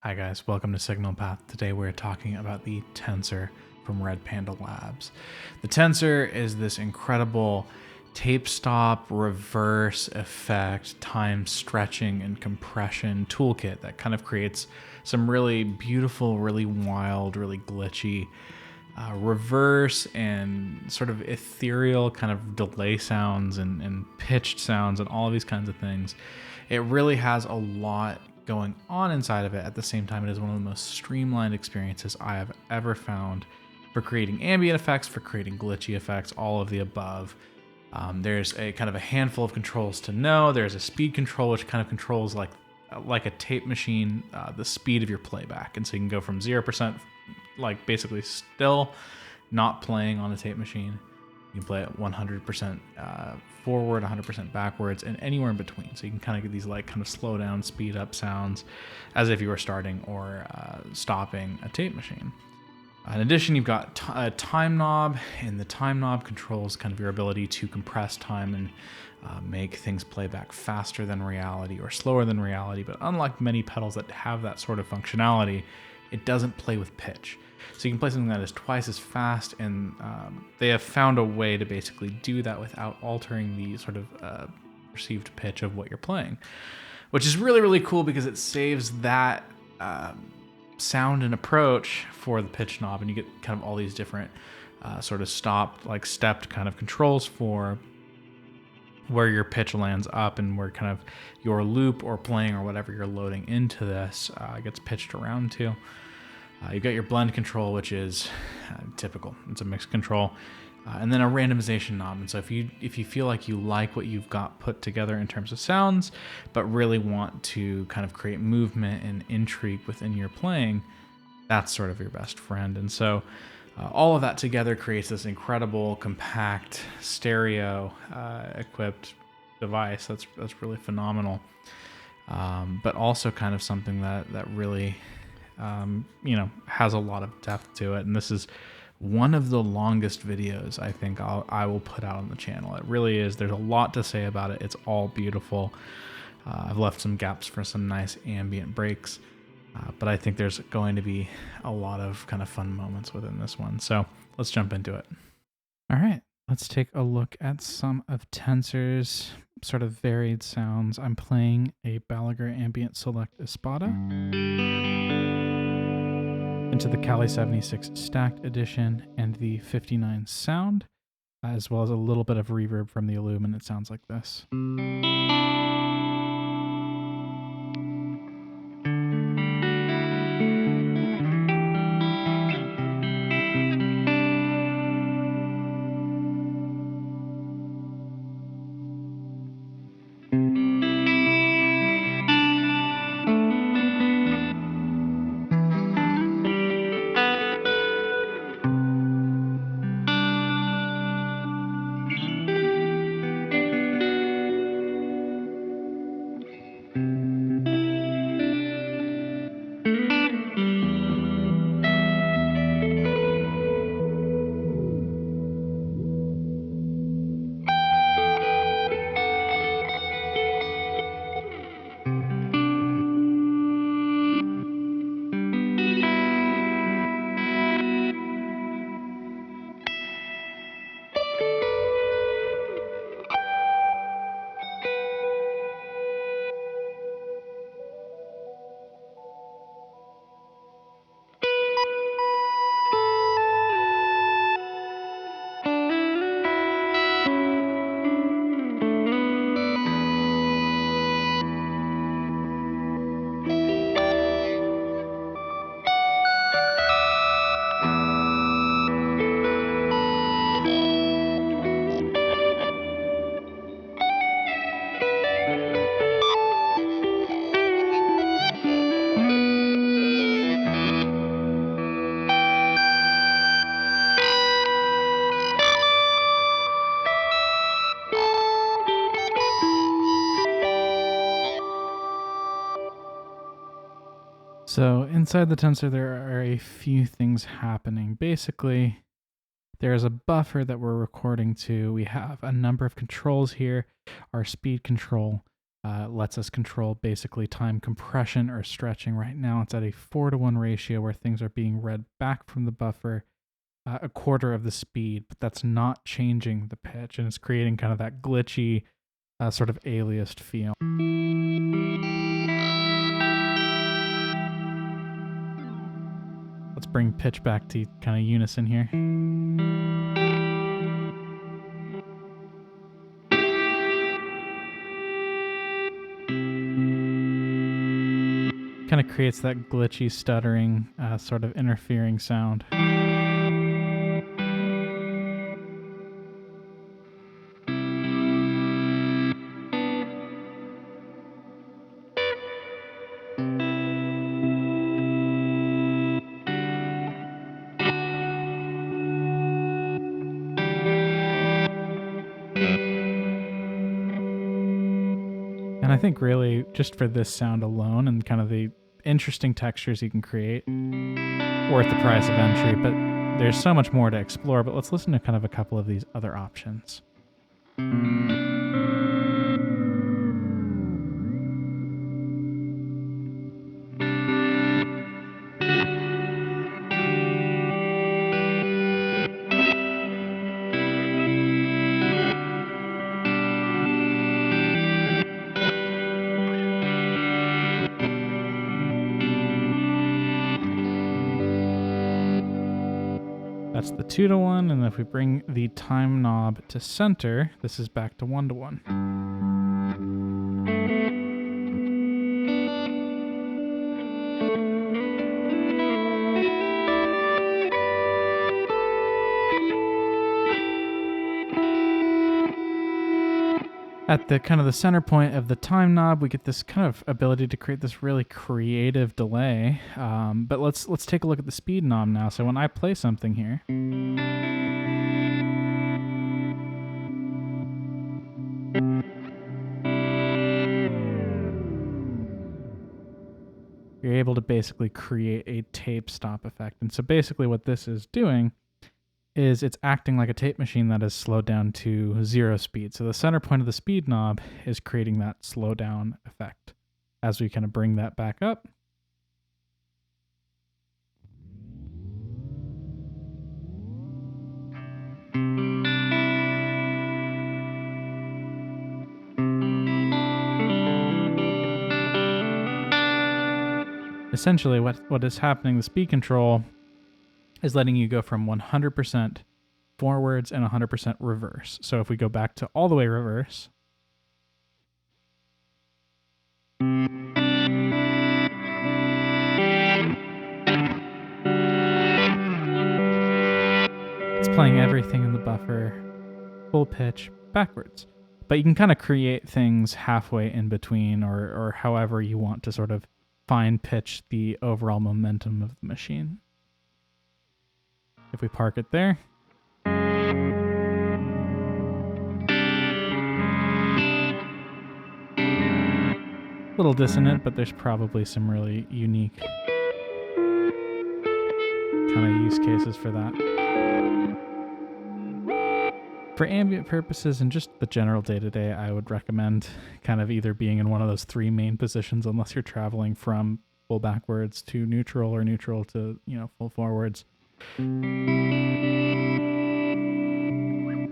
Hi guys, welcome to Signal Path. Today we're talking about the Tensor from Red Panda Labs. The Tensor is this incredible tape stop, reverse effect, time stretching and compression toolkit that kind of creates some really beautiful, really wild, really glitchy reverse and sort of ethereal kind of delay sounds and pitched sounds and all of these kinds of things. It really has a lot going on inside of it. At the same time, it is one of the most streamlined experiences I have ever found for creating ambient effects, for creating glitchy effects, all of the above. There's a kind of a handful of controls to know. There's a speed control, which kind of controls like a tape machine, the speed of your playback. And so you can go from 0%, like basically still not playing on a tape machine. You can play it 100% forward, 100% backwards, and anywhere in between. So you can kind of get these like kind of slow down, speed up sounds as if you were starting or stopping a tape machine. In addition, you've got a time knob, and the time knob controls kind of your ability to compress time and make things play back faster than reality or slower than reality. But unlike many pedals that have that sort of functionality, it doesn't play with pitch. So you can play something that is twice as fast, and they have found a way to basically do that without altering the sort of perceived pitch of what you're playing, which is really, really cool because it saves that sound and approach for the pitch knob, and you get kind of all these different sort of stepped kind of controls for where your pitch lands up and where kind of your loop or playing or whatever you're loading into this gets pitched around to. You've got your blend control, which is typical. It's a mixed control. And then a randomization knob. And so if you feel like you like what you've got put together in terms of sounds, but really want to kind of create movement and intrigue within your playing, that's sort of your best friend. And so all of that together creates this incredible, compact, stereo equipped device that's really phenomenal. But also kind of something that really has a lot of depth to it. And this is one of the longest videos I think I will put out on the channel. It really is. There's a lot to say about it. It's all beautiful. I've left some gaps for some nice ambient breaks, but I think there's going to be a lot of kind of fun moments within this one. So let's jump into it. All right, let's take a look at some of Tensor's sort of varied sounds. I'm playing a Balaguer Ambient Select Espada into the Cali 76 Stacked Edition and the 59 Sound, as well as a little bit of reverb from the Illum. It sounds like this. So inside the Tensor, there are a few things happening. Basically, there's a buffer that we're recording to. We have a number of controls here. Our speed control, Lets us control basically time compression or stretching. Right now it's at a 4:1 ratio where things are being read back from the buffer a quarter of the speed, but that's not changing the pitch, and it's creating kind of that glitchy sort of aliased feel. Let's bring pitch back to kind of unison here. Kind of creates that glitchy, stuttering, sort of interfering sound. And I think really just for this sound alone and kind of the interesting textures you can create, worth the price of entry, but there's so much more to explore. But let's listen to kind of a couple of these other options. That's the 2:1, and if we bring the time knob to center, this is back to 1:1. At the kind of the center point of the time knob, we get this kind of ability to create this really creative delay. But let's take a look at the speed knob now. So when I play something here, you're able to basically create a tape stop effect. And so basically what this is doing is it's acting like a tape machine that is slowed down to 0 speed. So the center point of the speed knob is creating that slow down effect. As we kind of bring that back up, essentially what is happening, the speed control is letting you go from 100% forwards and 100% reverse. So if we go back to all the way reverse, it's playing everything in the buffer, full pitch, backwards. But you can kind of create things halfway in between or however you want to sort of fine pitch the overall momentum of the machine. If we park it there, a little dissonant, but there's probably some really unique kind of use cases for that. For ambient purposes and just the general day-to-day, I would recommend kind of either being in one of those 3 main positions unless you're traveling from full backwards to neutral or neutral to, full forwards.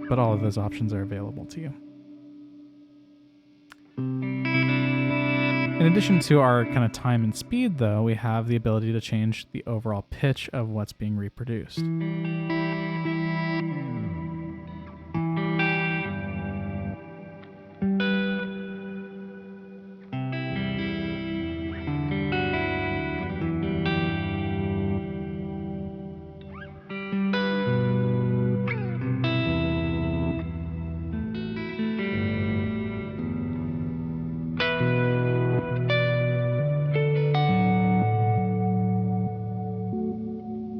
But all of those options are available to you. In addition to our kind of time and speed, though, we have the ability to change the overall pitch of what's being reproduced.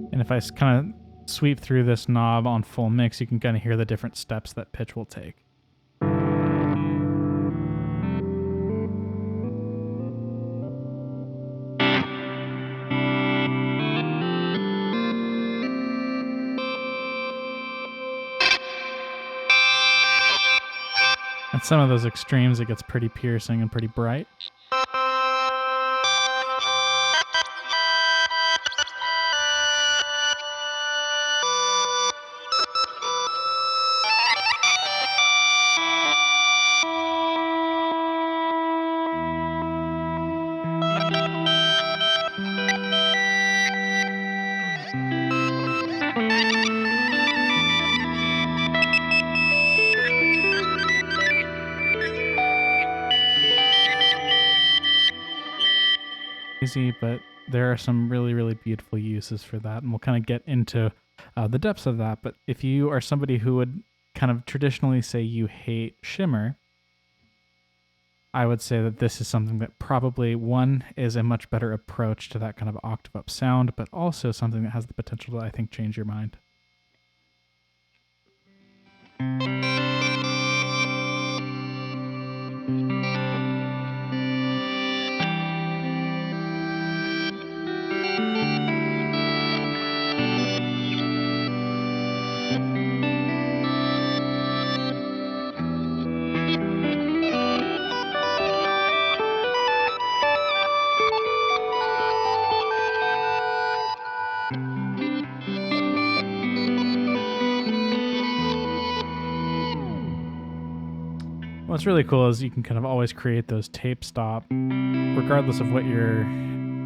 And if I kind of sweep through this knob on full mix, you can kind of hear the different steps that pitch will take. At some of those extremes, it gets pretty piercing and pretty bright. Easy, but there are some really, really beautiful uses for that, and we'll kind of get into the depths of that. But if you are somebody who would kind of traditionally say you hate shimmer, I would say that this is something that probably, one, is a much better approach to that kind of octave up sound, but also something that has the potential to, I think, change your mind. What's really cool is you can kind of always create those tape stop, regardless of what your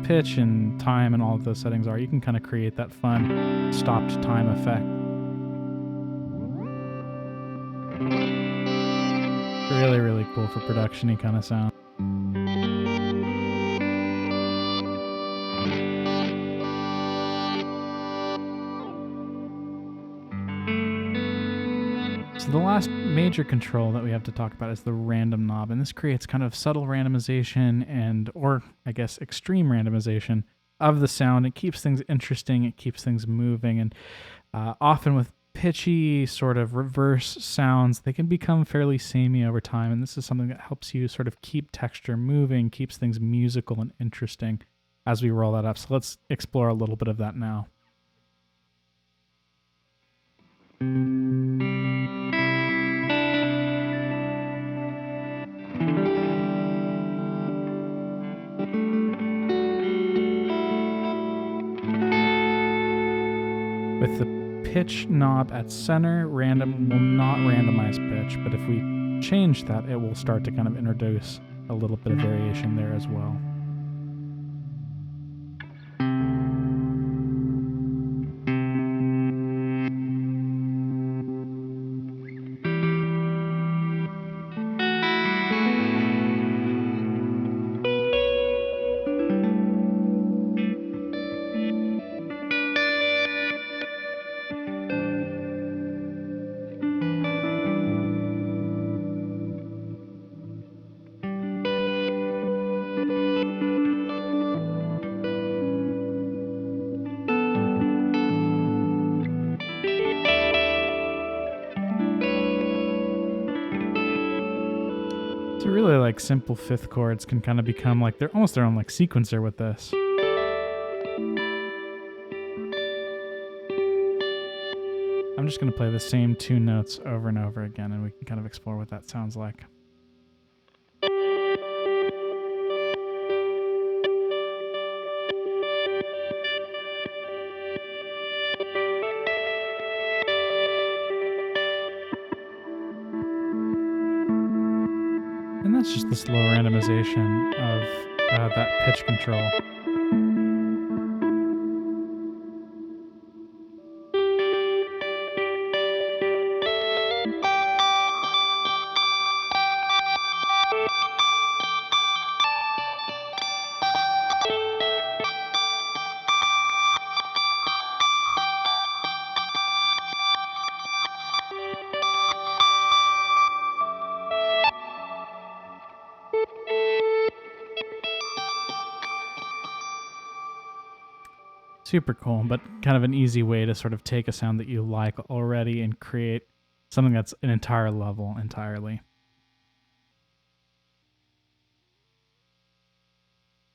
pitch and time and all of those settings are. You can kind of create that fun stopped time effect. Really, really cool for production-y kind of sound. So the last major control that we have to talk about is the random knob, and this creates kind of subtle randomization or I guess extreme randomization of the sound. It keeps things interesting, it keeps things moving, and often with pitchy sort of reverse sounds, they can become fairly samey over time, and this is something that helps you sort of keep texture moving, keeps things musical and interesting as we roll that up. So let's explore a little bit of that now. With the pitch knob at center, random will not randomize pitch, but if we change that, it will start to kind of introduce a little bit of variation there as well. So really, like, simple fifth chords can kind of become like they're almost their own like sequencer with this. I'm just going to play the same two notes over and over again, and we can kind of explore what that sounds like. And that's just the slow randomization of that pitch control. Super cool, but kind of an easy way to sort of take a sound that you like already and create something that's an entire level entirely.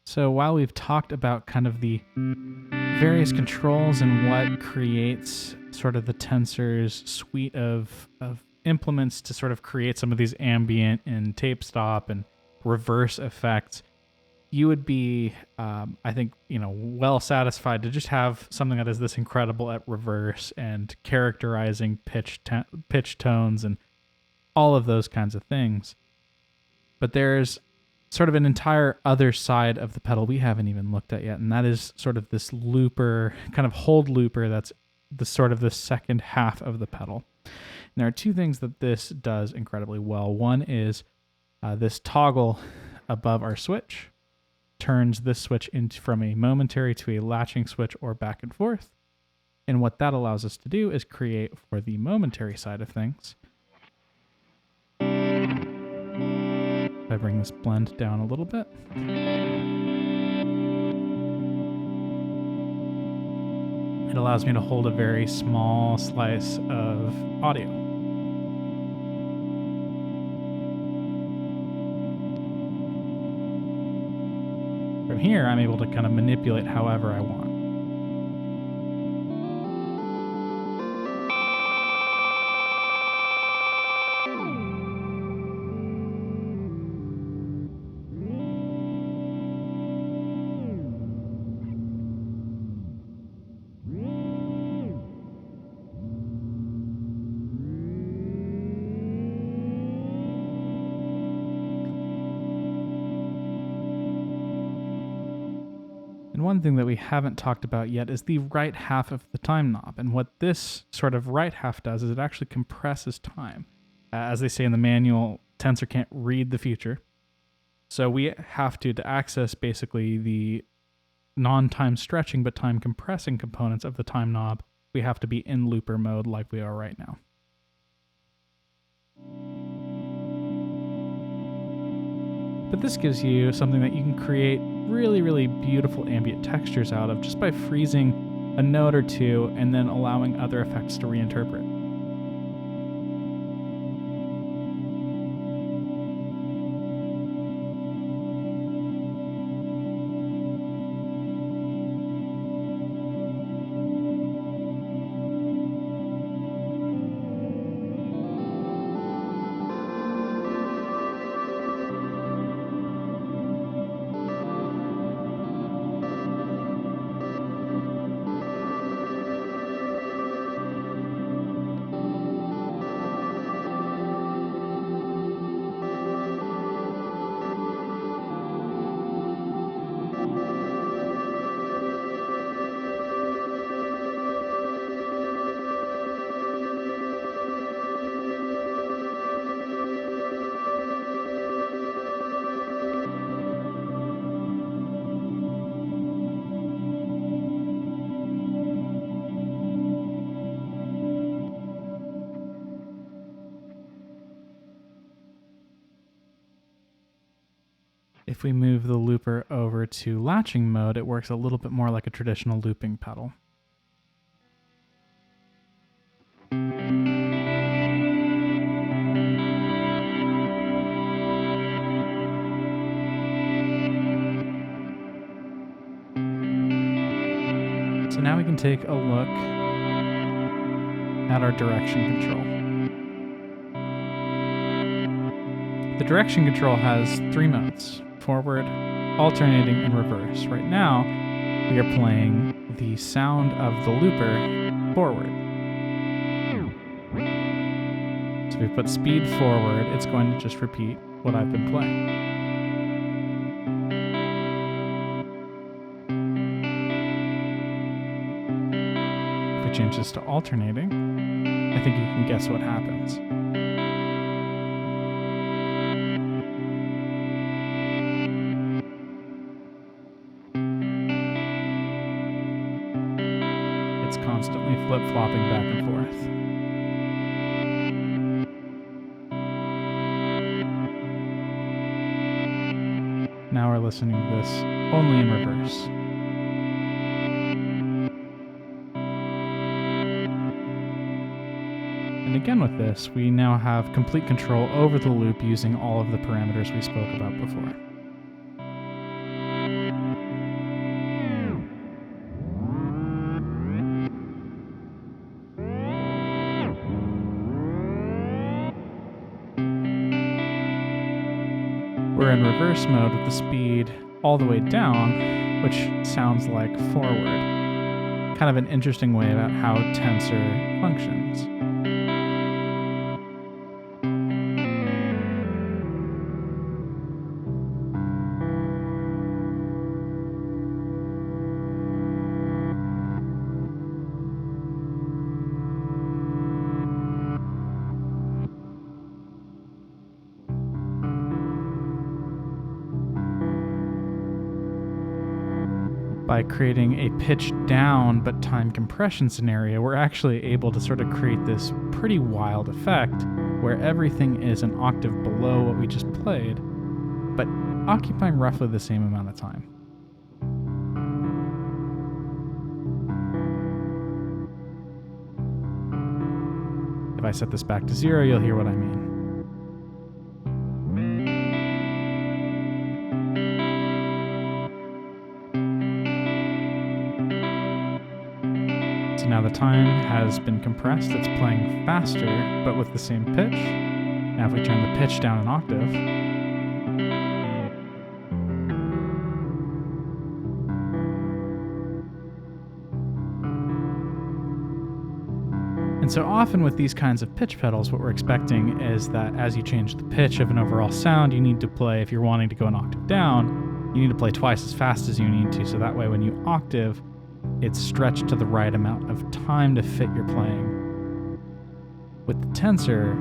So while we've talked about kind of the various controls and what creates sort of the Tensor's suite of implements to sort of create some of these ambient and tape stop and reverse effects, you would be, I think, well satisfied to just have something that is this incredible at reverse and characterizing pitch tones and all of those kinds of things. But there's sort of an entire other side of the pedal we haven't even looked at yet, and that is sort of this looper, kind of hold looper that's the second half of the pedal. And there are two things that this does incredibly well. One is this toggle above our switch turns this switch from a momentary to a latching switch or back and forth. And what that allows us to do is create for the momentary side of things. If I bring this blend down a little bit. It allows me to hold a very small slice of audio. From here, I'm able to kind of manipulate however I want. And one thing that we haven't talked about yet is the right half of the time knob. And what this sort of right half does is it actually compresses time. As they say in the manual, Tensor can't read the future. So we have to access basically the non-time stretching but time compressing components of the time knob, we have to be in looper mode like we are right now. But this gives you something that you can create really, really beautiful ambient textures out of just by freezing a note or two and then allowing other effects to reinterpret. If we move the looper over to latching mode, it works a little bit more like a traditional looping pedal. So now we can take a look at our direction control. The direction control has 3 modes: forward, alternating, and reverse. Right now, we are playing the sound of the looper forward. So if we put speed forward, it's going to just repeat what I've been playing. If we change this to alternating, I think you can guess what happens. It's constantly flip-flopping back and forth. Now we're listening to this only in reverse. And again with this, we now have complete control over the loop using all of the parameters we spoke about before. We're in reverse mode with the speed all the way down, which sounds like forward. Kind of an interesting way about how Tensor functions. By creating a pitch down but time compression scenario, we're actually able to sort of create this pretty wild effect where everything is an octave below what we just played, but occupying roughly the same amount of time. If I set this back to 0, you'll hear what I mean. So now the time has been compressed, it's playing faster, but with the same pitch. Now if we turn the pitch down an octave, and so often with these kinds of pitch pedals, what we're expecting is that as you change the pitch of an overall sound, you need to play, if you're wanting to go an octave down, you need to play twice as fast as you need to, so that way when you octave, it's stretched to the right amount of time to fit your playing. With the Tensor,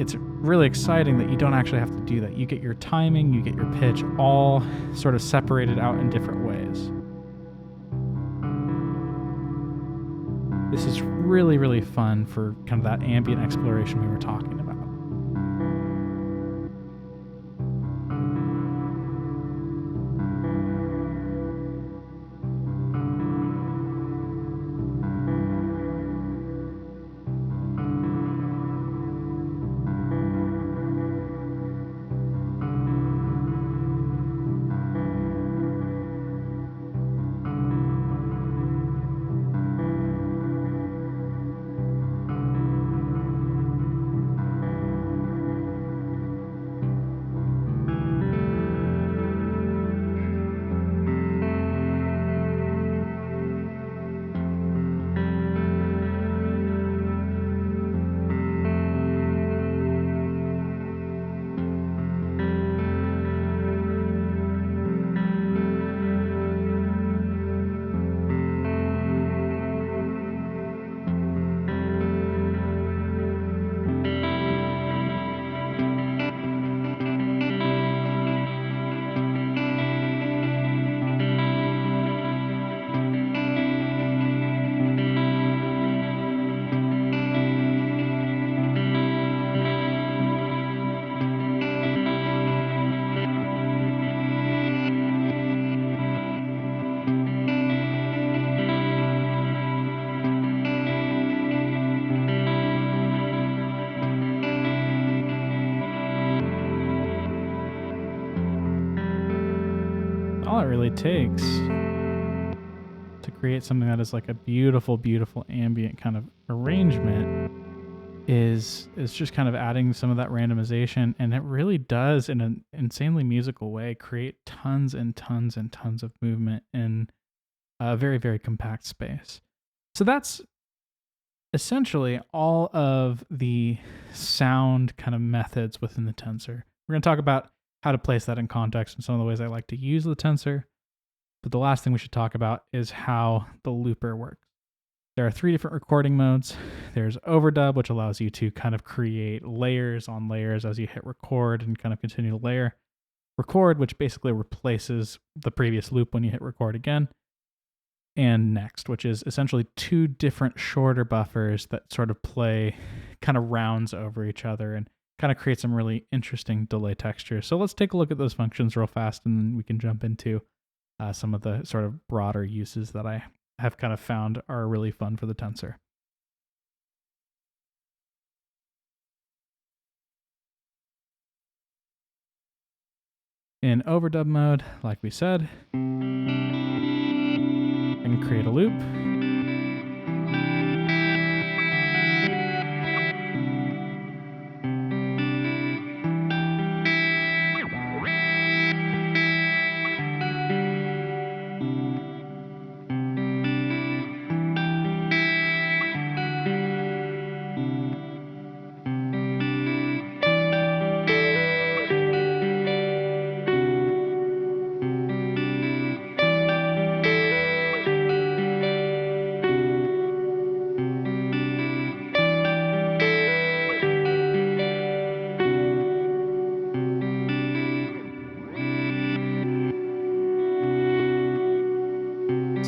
it's really exciting that you don't actually have to do that. You get your timing, you get your pitch, all sort of separated out in different ways. This is really, really fun for kind of that ambient exploration we were talking about. All it really takes to create something that is like a beautiful, beautiful ambient kind of arrangement is just kind of adding some of that randomization, and it really does, in an insanely musical way, create tons and tons and tons of movement in a very, very compact space. So that's essentially all of the sound kind of methods within the Tensor. We're going to talk about how to place that in context and some of the ways I like to use the Tensor. But the last thing we should talk about is how the looper works. There are 3 different recording modes. There's overdub, which allows you to kind of create layers on layers as you hit record and kind of continue to layer. Record, which basically replaces the previous loop when you hit record again. And next, which is essentially 2 different shorter buffers that sort of play kind of rounds over each other and kind of create some really interesting delay texture. So let's take a look at those functions real fast, and then we can jump into some of the sort of broader uses that I have kind of found are really fun for the Tensor. In overdub mode, like we said, I can create a loop.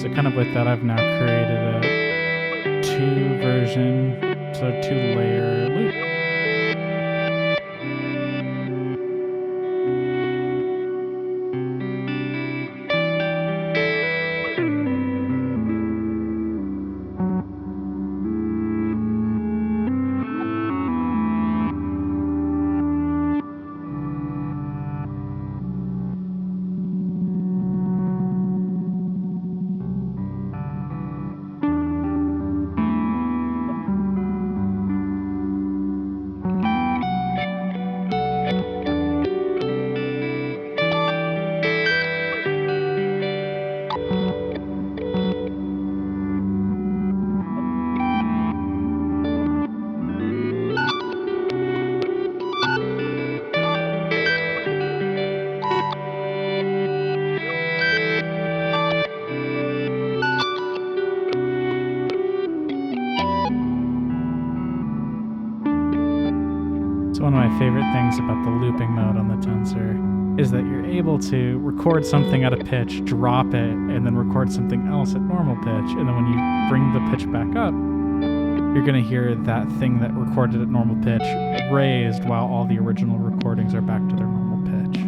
So kind of with that, I've now created a 2 version, so 2-layer loop. So one of my favorite things about the looping mode on the Tensor is that you're able to record something at a pitch, drop it, and then record something else at normal pitch. And then when you bring the pitch back up, you're going to hear that thing that recorded at normal pitch raised while all the original recordings are back to their normal pitch.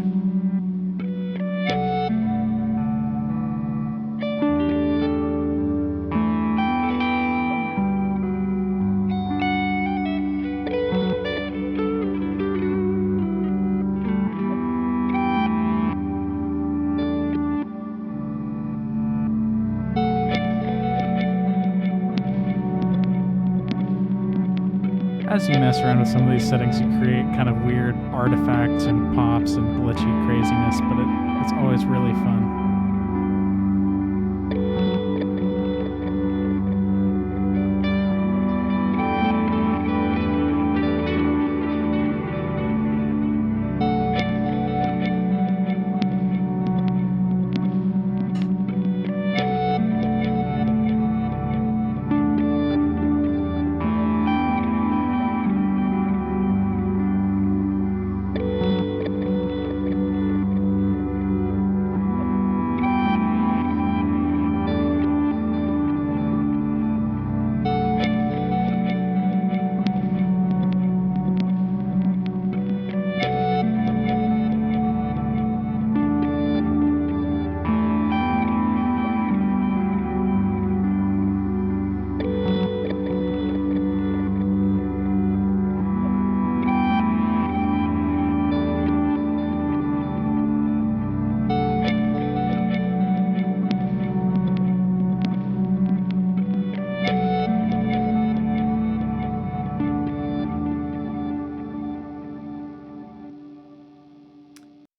As you mess around with some of these settings, you create kind of weird artifacts and pops and glitchy craziness, but it's always really fun.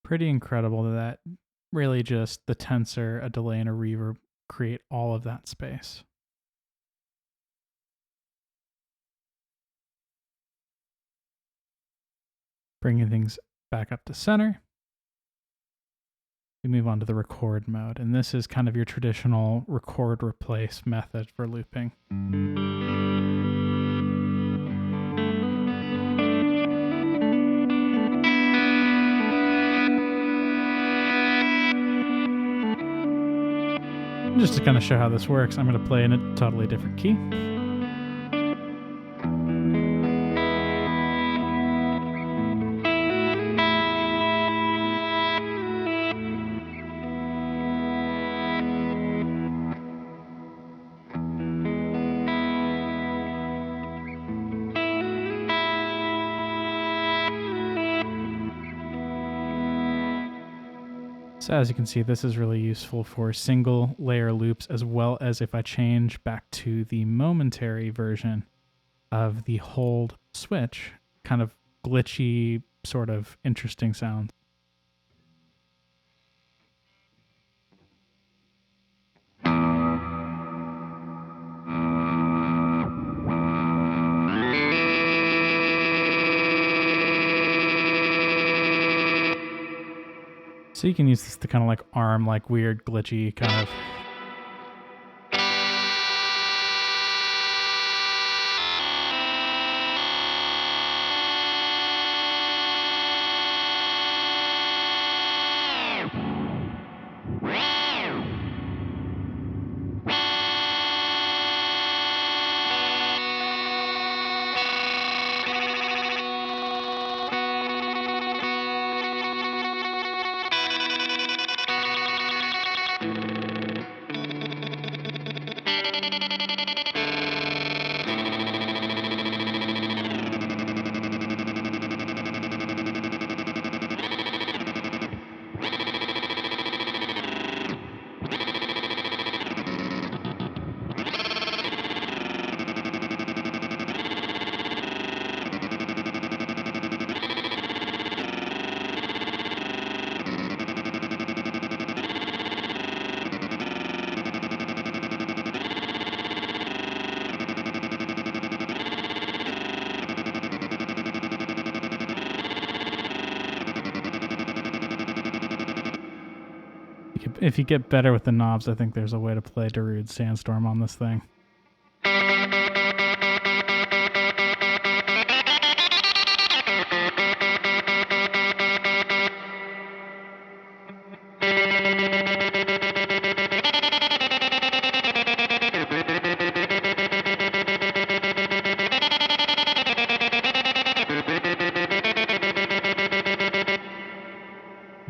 Pretty incredible that really just the tensor, a delay, and a reverb create all of that space. Bringing things back up to center. We move on to the record mode, and this is kind of your traditional record replace method for looping. Just to kind of show how this works, I'm going to play in a totally different key. So as you can see, this is really useful for single layer loops, as well as if I change back to the momentary version of the hold switch, kind of glitchy, sort of interesting sound. So you can use this to kind of like arm like weird glitchy kind of. If you get better with the knobs, I think there's a way to play Darude Sandstorm on this thing.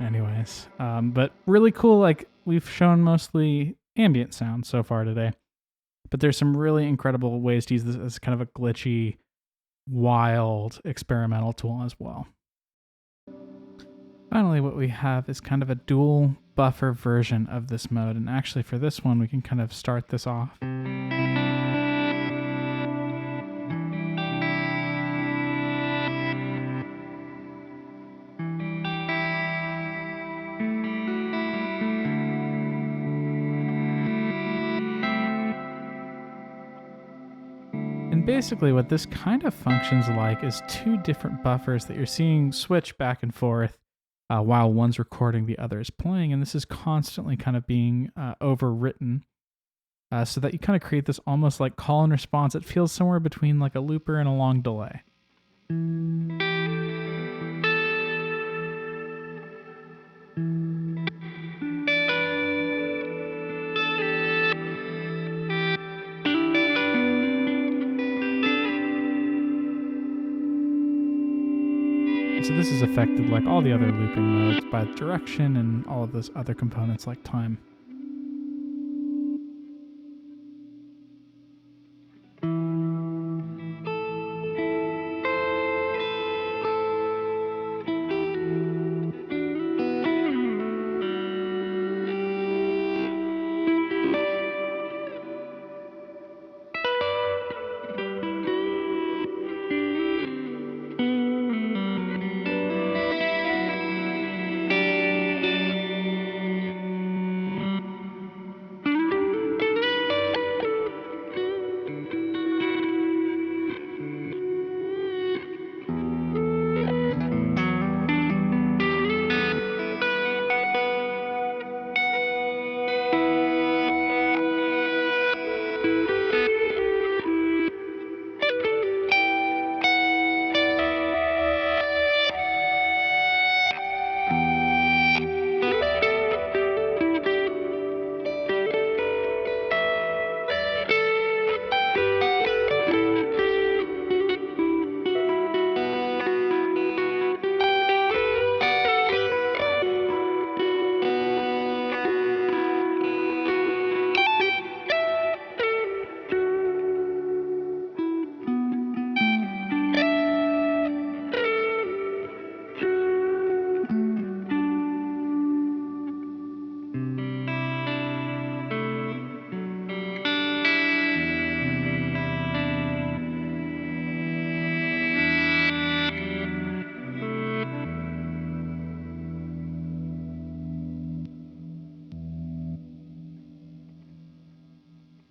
Anyways, but really cool. Like, we've shown mostly ambient sound so far today, but there's some really incredible ways to use this as kind of a glitchy, wild experimental tool as well. Finally, what we have is kind of a dual buffer version of this mode, and actually for this one we can kind of start this off. And basically what this kind of functions like is two different buffers that you're seeing switch back and forth while one's recording, the other is playing, and this is constantly kind of being overwritten so that you kind of create this almost like call and response. It feels somewhere between like a looper and a long delay. So this is affected like all the other looping modes by direction and all of those other components like time.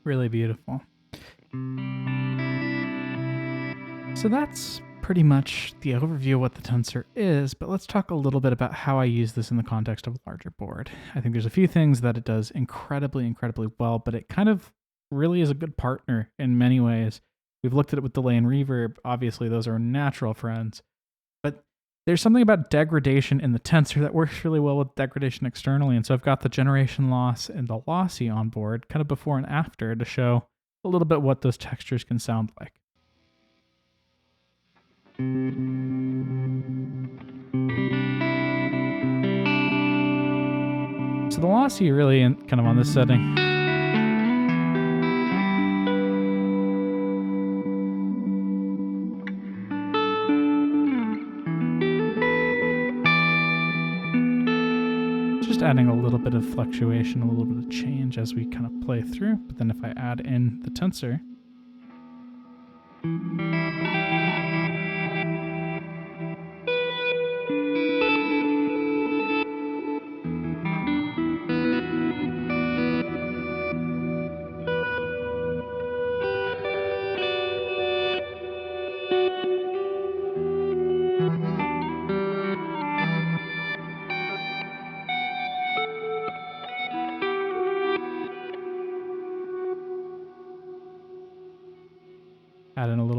Really beautiful. So that's pretty much the overview of what the Tensor is, but let's talk a little bit about how I use this in the context of a larger board. I think there's a few things that it does incredibly well, but it kind of really is a good partner in many ways. We've looked at it with delay and reverb. Obviously, those are natural friends. But there's something about degradation in the Tensor that works really well with degradation externally. And so I've got the generation loss and the lossy on board, kind of before and after, to show a little bit what those textures can sound like. So the lossy really kind of on this setting. Just adding a little bit of fluctuation, a little bit of change as we kind of play through. But then if I add in the Tensor,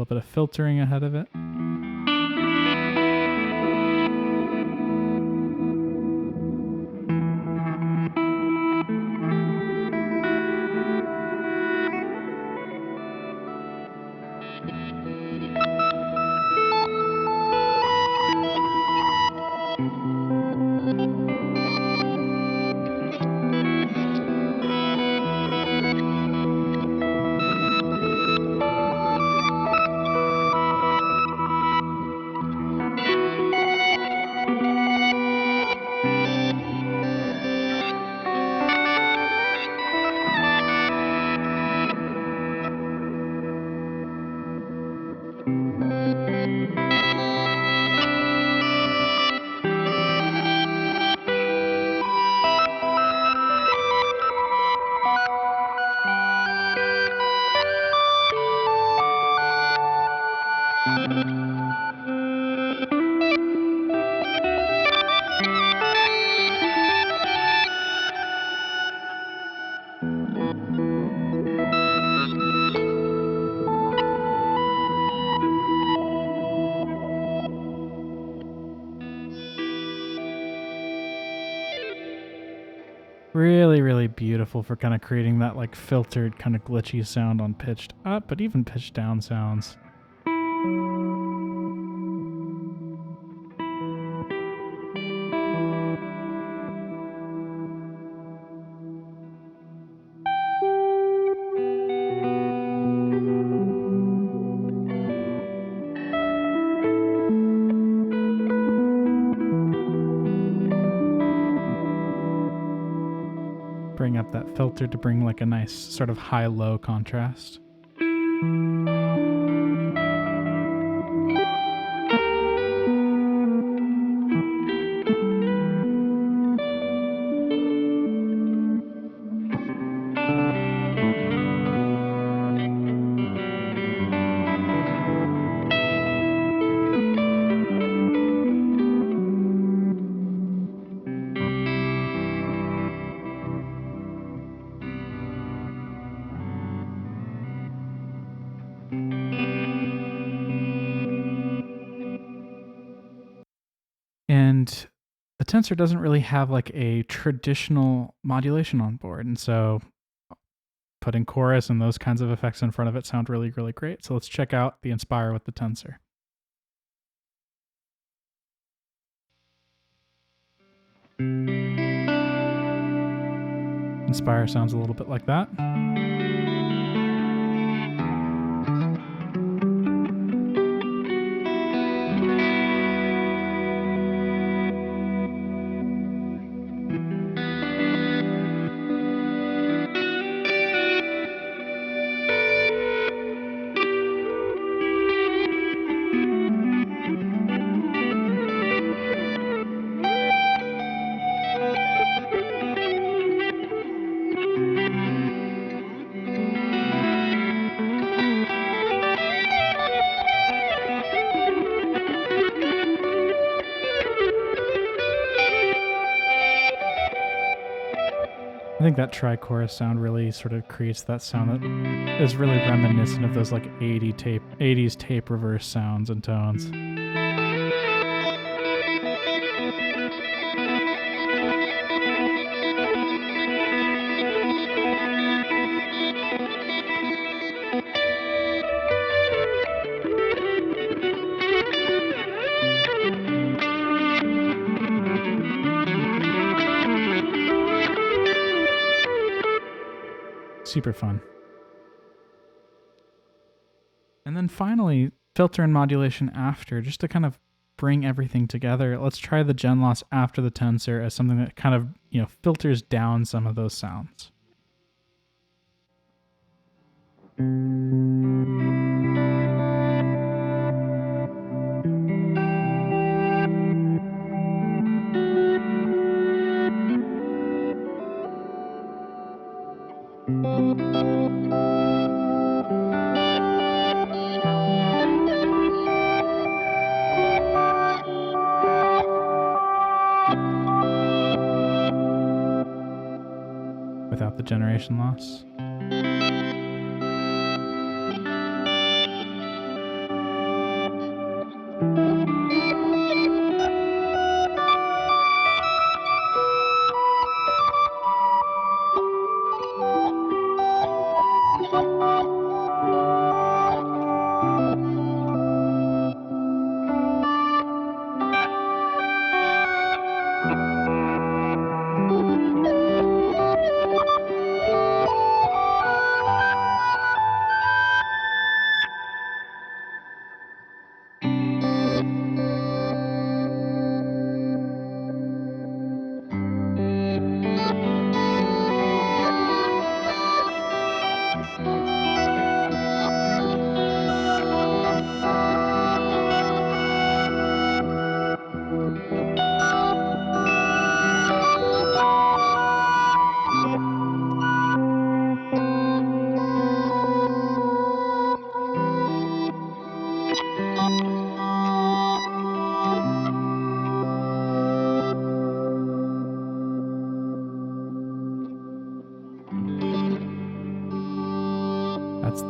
bit of filtering ahead of it. Really, really beautiful for kind of creating that like filtered kind of glitchy sound on pitched up, but even pitched down sounds. Bring up that filter to bring like a nice sort of high-low contrast. And the Tensor doesn't really have like a traditional modulation on board. And so putting chorus and those kinds of effects in front of it sound really, really great. So let's check out the Inspire with the Tensor. Inspire sounds a little bit like that. I think that tri-chorus sound really sort of creates that sound that is really reminiscent of those like 80s tape reverse sounds and tones. Super fun. And then finally, filter and modulation after, just to kind of bring everything together. Let's try the gen loss after the Tensor as something that kind of, filters down some of those sounds. Without the generation loss.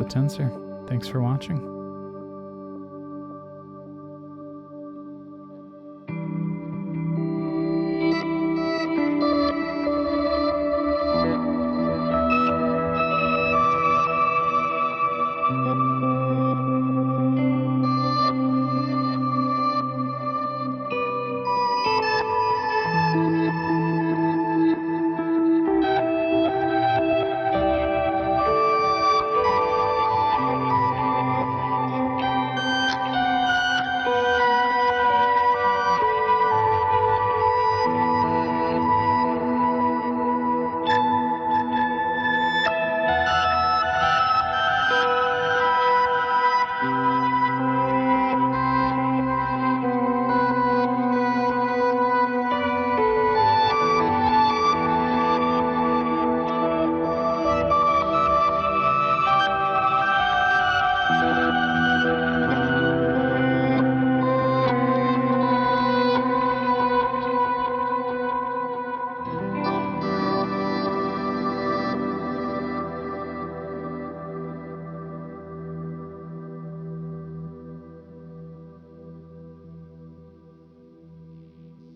Tensor. Thanks for watching.